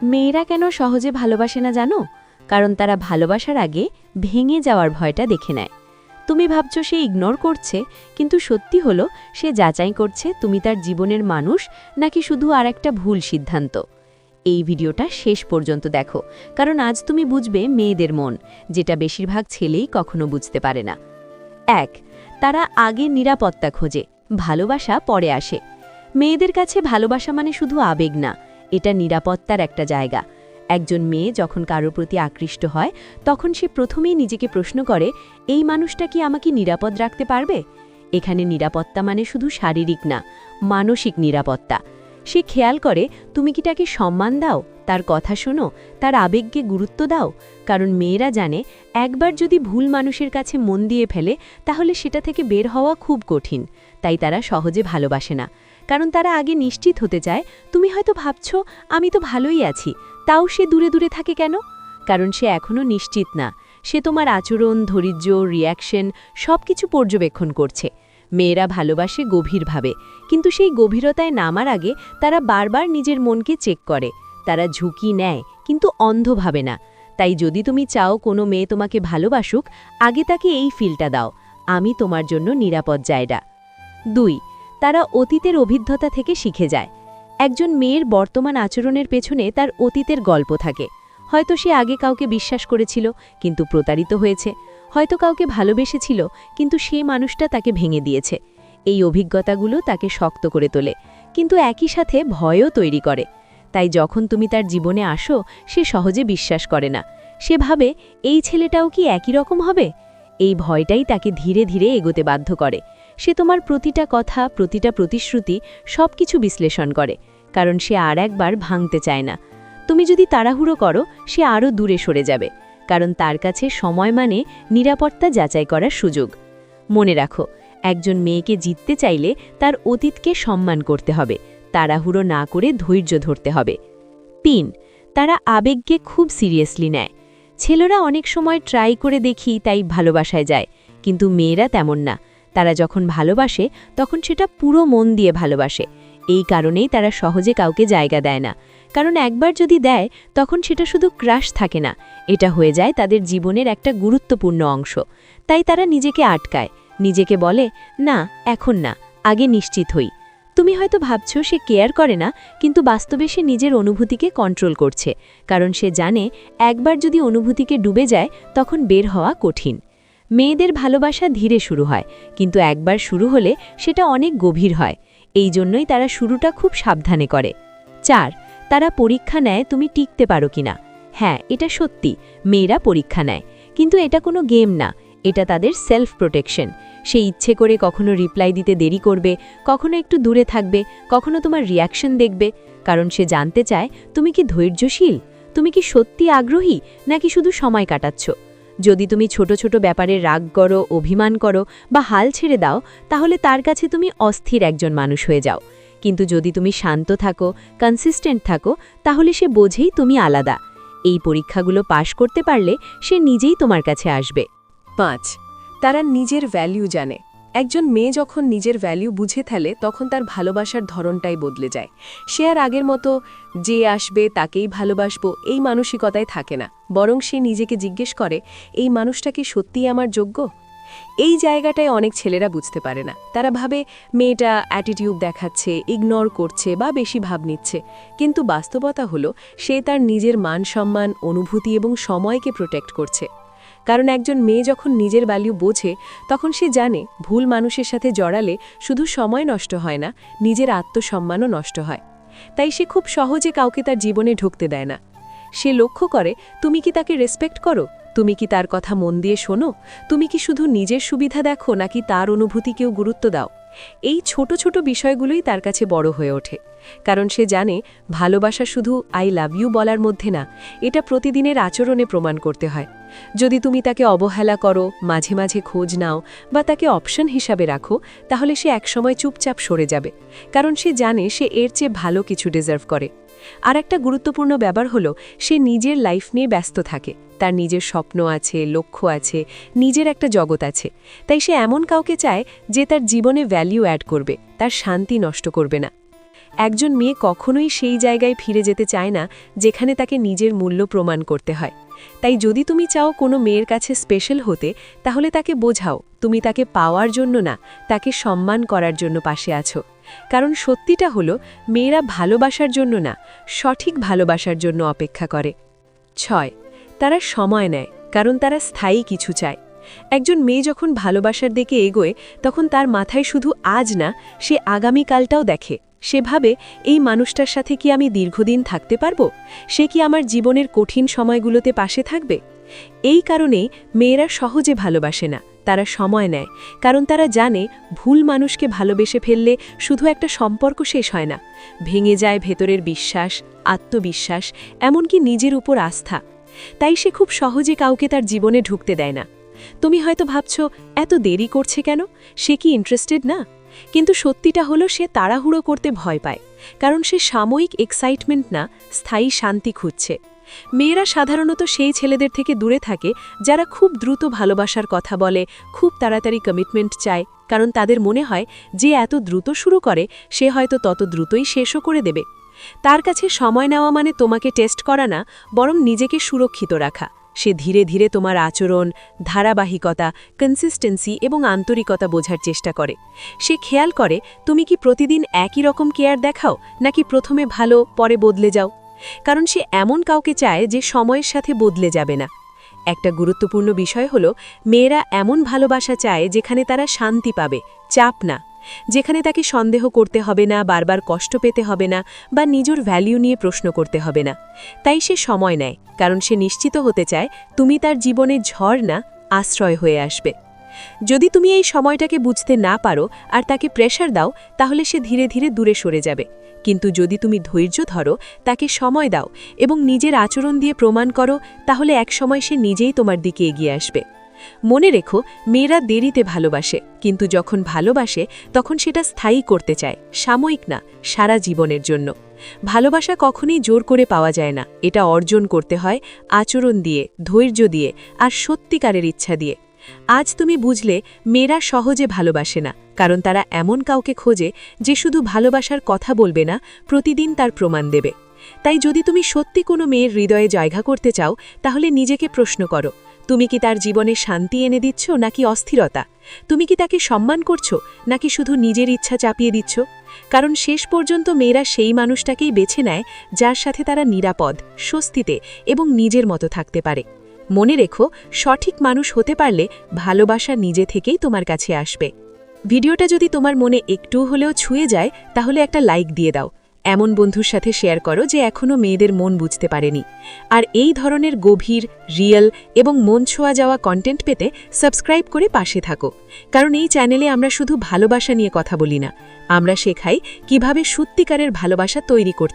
মেয়েরা কেন সহজে ভালোবাসে না জানো? কারণ তারা ভালোবাসার আগে ভেঙে যাওয়ার ভয়টা দেখে নেয়। তুমি ভাবছো সে ইগনোর করছে, কিন্তু সত্যি হলো সে যাচাই করছে তুমি তার জীবনের মানুষ নাকি শুধু আর একটা ভুল সিদ্ধান্ত। এই ভিডিওটা শেষ পর্যন্ত দেখো, কারণ আজ তুমি বুঝবে মেয়েদের মন, যেটা বেশিরভাগ ছেলেই কখনো বুঝতে পারে না। 1. তারা আগে নিরাপত্তা খোঁজে, ভালোবাসা পরে আসে। মেয়েদের কাছে ভালোবাসা মানে শুধু আবেগ না, এটা নিরাপত্তার একটা জায়গা। একজন মেয়ে যখন কারোর প্রতি আকৃষ্ট হয়, তখন সে প্রথমেই নিজেকে প্রশ্ন করে, এই মানুষটা কি আমাকে নিরাপদ রাখতে পারবে? এখানে নিরাপত্তা মানে শুধু শারীরিক না, মানসিক নিরাপত্তা। সে খেয়াল করে তুমি কি তাকে সম্মান দাও, তার কথা শোনো, তার আবেগকে গুরুত্ব দাও। কারণ মেয়েরা জানে একবার যদি ভুল মানুষের কাছে মন দিয়ে ফেলে, তাহলে সেটা থেকে বের হওয়া খুব কঠিন। তাই তারা সহজে ভালোবাসে না, কারণ তারা আগে নিশ্চিত হতে চায়। তুমি হয়তো ভাবছো আমি তো ভালোই আছি, তাও সে দূরে দূরে থাকে কেন? কারণ সে এখনও নিশ্চিত না। সে তোমার আচরণ, ধৈর্য, রিয়াকশন সবকিছু পর্যবেক্ষণ করছে। মেয়েরা ভালোবাসে গভীরভাবে, কিন্তু সেই গভীরতায় নামার আগে তারা বারবার নিজের মনকে চেক করে। তারা ঝুঁকি নেয়, কিন্তু অন্ধভাবে না। তাই যদি তুমি চাও কোনো মেয়ে তোমাকে ভালোবাসুক, আগে তাকে এই ফিলটা দাও, আমি তোমার জন্য নিরাপদ জায়গা। 2. তারা অতীতের অভিজ্ঞতা থেকে শিখে যায়। একজন মেয়ের বর্তমান আচরণের পেছনে তার অতীতের গল্প থাকে। হয়তো সে আগে কাউকে বিশ্বাস করেছিল, কিন্তু প্রতারিত হয়েছে। হয়তো কাউকে ভালোবেসেছিল, কিন্তু সে মানুষটা তাকে ভেঙে দিয়েছে। এই অভিজ্ঞতাগুলো তাকে শক্ত করে তোলে, কিন্তু একই সাথে ভয়ও তৈরি করে। তাই যখন তুমি তার জীবনে আসো, সে সহজে বিশ্বাস করে না। সে ভাবে এই ছেলেটাও কি একই রকম হবে? এই ভয়টাই তাকে ধীরে ধীরে এগোতে বাধ্য করে। সে তোমার প্রতিটা কথা, প্রতিটা প্রতিশ্রুতি সবকিছু বিশ্লেষণ করে, কারণ সে আর একবার ভাঙতে চায় না। তুমি যদি তাড়াহুড়ো করো, সে আরও দূরে সরে যাবে, কারণ তার কাছে সময় মানে নিরাপত্তা যাচাই করার সুযোগ। মনে রাখো, একজন মেয়েকে জিততে চাইলে তার অতীতকে সম্মান করতে হবে, তাড়াহুড়ো না করে ধৈর্য ধরতে হবে। 3. তারা আবেগকে খুব সিরিয়াসলি নেয়। ছেলেরা অনেক সময় ট্রাই করে দেখি তাই ভালোবাসায় যায়, কিন্তু মেয়েরা তেমন না। তারা যখন ভালোবাসে, তখন সেটা পুরো মন দিয়ে ভালোবাসে। এই কারণেই তারা সহজে কাউকে জায়গা দেয় না, কারণ একবার যদি দেয়, তখন সেটা শুধু ক্রাশ থাকে না, এটা হয়ে যায় তাদের জীবনের একটা গুরুত্বপূর্ণ অংশ। তাই তারা নিজেকে আটকায়, নিজেকে বলে, না এখন না, আগে নিশ্চিত হই। তুমি হয়তো ভাবছো সে কেয়ার করে না, কিন্তু বাস্তবে সে নিজের অনুভূতিকে কন্ট্রোল করছে, কারণ সে জানে একবার যদি অনুভূতিকে ডুবে যায়, তখন বের হওয়া কঠিন। মেয়েদের ভালোবাসা ধীরে শুরু হয়, কিন্তু একবার শুরু হলে সেটা অনেক গভীর হয়। এই জন্যই তারা শুরুটা খুব সাবধানে করে। 4. তারা পরীক্ষা নেয় তুমি টিকতে পারো কিনা। হ্যাঁ, এটা সত্যি, মেয়েরা পরীক্ষা নেয়, কিন্তু এটা কোনো গেম না, এটা তাদের সেলফ প্রোটেকশন। সে ইচ্ছে করে কখনো রিপ্লাই দিতে দেরি করবে, কখনো একটু দূরে থাকবে, কখনো তোমার রিয়াকশন দেখবে, কারণ সে জানতে চায় তুমি কি ধৈর্যশীল, তুমি কি সত্যি আগ্রহী, নাকি শুধু সময় কাটাচ্ছ। যদি তুমি ছোট ছোট ব্যাপারে রাগ করো, অভিমান করো বা হাল ছেড়ে দাও, তাহলে তার কাছে তুমি অস্থির একজন মানুষ হয়ে যাও। কিন্তু যদি তুমি শান্ত থাকো, কনসিস্টেন্ট থাকো, তাহলে সে বোঝেই তুমি আলাদা। এই পরীক্ষাগুলো পাশ করতে পারলে সে নিজেই তোমার কাছে আসবে। 5. তারা নিজের ভ্যালু জানে। একজন মেয়ে যখন নিজের ভ্যালু বুঝে ফেলে, তখন তার ভালোবাসার ধরনটাই বদলে যায়। সে আর আগের মতো যে আসবে তাকেই ভালোবাসবো এই মানসিকতায় থাকে না, বরং সে নিজেকে জিজ্ঞেস করে, এই মানুষটা কি সত্যিই আমার যোগ্য? এই জায়গাটায় অনেক ছেলেরা বুঝতে পারে না। তারা ভাবে মেয়েটা অ্যাটিটিউড দেখাচ্ছে, ইগনোর করছে বা বেশি ভাব নিচ্ছে, কিন্তু বাস্তবতা হলো সে তার নিজের মান সম্মান, অনুভূতি এবং সময়কে প্রোটেক্ট করছে। কারণ একজন মেয়ে যখন নিজের ভ্যালু বোঝে, তখন সে জানে ভুল মানুষের সাথে জড়ালে শুধু সময় নষ্ট হয় না, নিজের আত্মসম্মানও নষ্ট হয়। তাই সে খুব সহজে কাউকে তার জীবনে ঢুকতে দেয় না। সে লক্ষ্য করে তুমি কি তাকে রেসপেক্ট করো, তুমি কি তার কথা মন দিয়ে শোনো, তুমি কি শুধু নিজের সুবিধা দেখো নাকি তার অনুভূতিকেও গুরুত্ব দাও। এই ছোট ছোট বিষয়গুলোই তার কাছে বড় হয়ে ওঠে, কারণ সে জানে ভালোবাসা শুধু আই লাভ ইউ বলার মধ্যে না, এটা প্রতিদিনের আচরণে প্রমাণ করতে হয়। যদি তুমি তাকে অবহেলা করো, মাঝে মাঝে খোঁজ নাও বা তাকে অপশন হিসাবে রাখো, তাহলে সে একসময় চুপচাপ সরে যাবে, কারণ সে জানে সে এর চেয়ে ভালো কিছু ডিজার্ভ করে। আর একটা গুরুত্বপূর্ণ ব্যাপার হলো সে নিজের লাইফ নিয়ে ব্যস্ত থাকে, তার নিজের স্বপ্ন আছে, লক্ষ্য আছে, নিজের একটা জগৎ আছে। তাই সে এমন কাউকে চায় যে তার জীবনে ভ্যালু অ্যাড করবে, তার শান্তি নষ্ট করবে না। একজন মেয়ে কখনোই সেই জায়গায় ফিরে যেতে চায় না যেখানে তাকে নিজের মূল্য প্রমাণ করতে হয়। তাই যদি তুমি চাও কোনো মেয়ের কাছে স্পেশাল হতে, তাহলে তাকে বোঝাও তুমি তাকে পাওয়ার জন্য না, তাকে সম্মান করার জন্য পাশে আছো। কারণ সত্যিটা হলো, মেয়েরা ভালোবাসার জন্য না, সঠিক ভালোবাসার জন্য অপেক্ষা করে। 6. তারা সময় নেয়, কারণ তারা স্থায়ী কিছু চায়। একজন মেয়ে যখন ভালোবাসার দিকে এগোয়, তখন তার মাথায় শুধু আজ না, সে আগামীকালটাও দেখে। সে ভাবে, এই মানুষটার সাথে কি আমি দীর্ঘদিন থাকতে পারবো? সে কি আমার জীবনের কঠিন সময়গুলোতে পাশে থাকবে? এই কারণেই মেয়েরা সহজে ভালোবাসে না, তারা সময় নেয়। কারণ তারা জানে, ভুল মানুষকে ভালোবেসে ফেললে শুধু একটা সম্পর্ক শেষ হয় না, ভেঙে যায় ভেতরের বিশ্বাস, আত্মবিশ্বাস, এমনকি নিজের উপর আস্থা। তাই সে খুব সহজে কাউকে তার জীবনে ঢুকতে দেয় না। তুমি হয়তো ভাবছো, এত দেরি করছে কেন? সে কি ইন্টারেস্টেড না? কিন্তু সত্যিটা হলো, সে তাড়াহুড়ো করতে ভয় পায়, কারণ সে সাময়িক এক্সাইটমেন্ট না, স্থায়ী শান্তি খুঁজছে। মেয়েরা সাধারণত সেই ছেলেদের থেকে দূরে থাকে যারা খুব দ্রুত ভালোবাসার কথা বলে, খুব তাড়াতাড়ি কমিটমেন্ট চায়, কারণ তাদের মনে হয় যে এত দ্রুত শুরু করে সে হয়তো তত দ্রুতই শেষও করে দেবে। তার কাছে সময় নেওয়া মানে তোমাকে টেস্ট করা না, বরং নিজেকে সুরক্ষিত রাখা। সে ধীরে ধীরে তোমার আচরণ, ধারাবাহিকতা, কনসিস্টেন্সি এবং আন্তরিকতা বোঝার চেষ্টা করে। সে খেয়াল করে তুমি কি প্রতিদিন একই রকম কেয়ার দেখাও, নাকি প্রথমে ভালো পরে বদলে যাও। কারণ সে এমন কাউকে চায় যে সময়ের সাথে বদলে যাবে না। একটা গুরুত্বপূর্ণ বিষয় হলো, মেয়েরা এমন ভালোবাসা চায় যেখানে তারা শান্তি পাবে, চাপ না। যেখানে তাকে সন্দেহ করতে হবে না, বারবার কষ্ট পেতে হবে না, বা নিজের ভ্যালিউ নিয়ে প্রশ্ন করতে হবে না। তাই সে সময় নেয়, কারণ সে নিশ্চিত হতে চায় তুমি তার জীবনে ঝড় না, আশ্রয় হয়ে আসবে। যদি তুমি এই সময়টাকে বুঝতে না পারো আর তাকে প্রেশার দাও, তাহলে সে ধীরে ধীরে দূরে সরে যাবে। কিন্তু যদি তুমি ধৈর্য ধরো, তাকে সময় দাও এবং নিজের আচরণ দিয়ে প্রমাণ করো, তাহলে একসময় সে নিজেই তোমার দিকে এগিয়ে আসবে। মনে রেখো, মেয়েরা দেরিতে ভালোবাসে, কিন্তু যখন ভালোবাসে তখন সেটা স্থায়ী করতে চায়, সাময়িক না, সারা জীবনের জন্য। ভালোবাসা কখনই জোর করে পাওয়া যায় না, এটা অর্জন করতে হয় আচরণ দিয়ে, ধৈর্য দিয়ে আর সত্যিকারের ইচ্ছা দিয়ে। আজ তুমি বুঝলে, মেয়েরা সহজে ভালোবাসে না, কারণ তারা এমন কাউকে খোঁজে যে শুধু ভালোবাসার কথা বলবে না, প্রতিদিন তার প্রমাণ দেবে। তাই যদি তুমি সত্যি কোনো মেয়ের হৃদয়ে জায়গা করতে চাও, তাহলে নিজেকে প্রশ্ন করো, তুমি কি তার জীবনে শান্তি এনে দিচ্ছ নাকি অস্থিরতা? তুমি কি তাকে সম্মান করছো নাকি শুধু নিজের ইচ্ছা চাপিয়ে দিচ্ছ? কারণ শেষ পর্যন্ত মেয়েরা সেই মানুষটাকেই বেছে নেয় যার সাথে তারা নিরাপদ, স্বস্তিতে এবং নিজের মতো থাকতে পারে। মনে রেখো, সঠিক মানুষ হতে পারলে ভালোবাসা নিজে থেকেই তোমার কাছে আসবে। ভিডিওটা যদি তোমার মনে একটু হলেও ছুঁয়ে যায়, তাহলে একটা লাইক দিয়ে দাও। এমন বন্ধুর সাথে শেয়ার করো যে এখনও মেয়েদের মন বুঝতে পারেনি। আর এই ধরনের গভীর, রিয়েল এবং মন ছোঁয়া যাওয়া কন্টেন্ট পেতে সাবস্ক্রাইব করে পাশে থাকো। কারণ এই চ্যানেলে আমরা শুধু ভালোবাসা নিয়ে কথা বলি না, আমরা শেখাই কিভাবে সত্যিকারের ভালোবাসা তৈরি করতে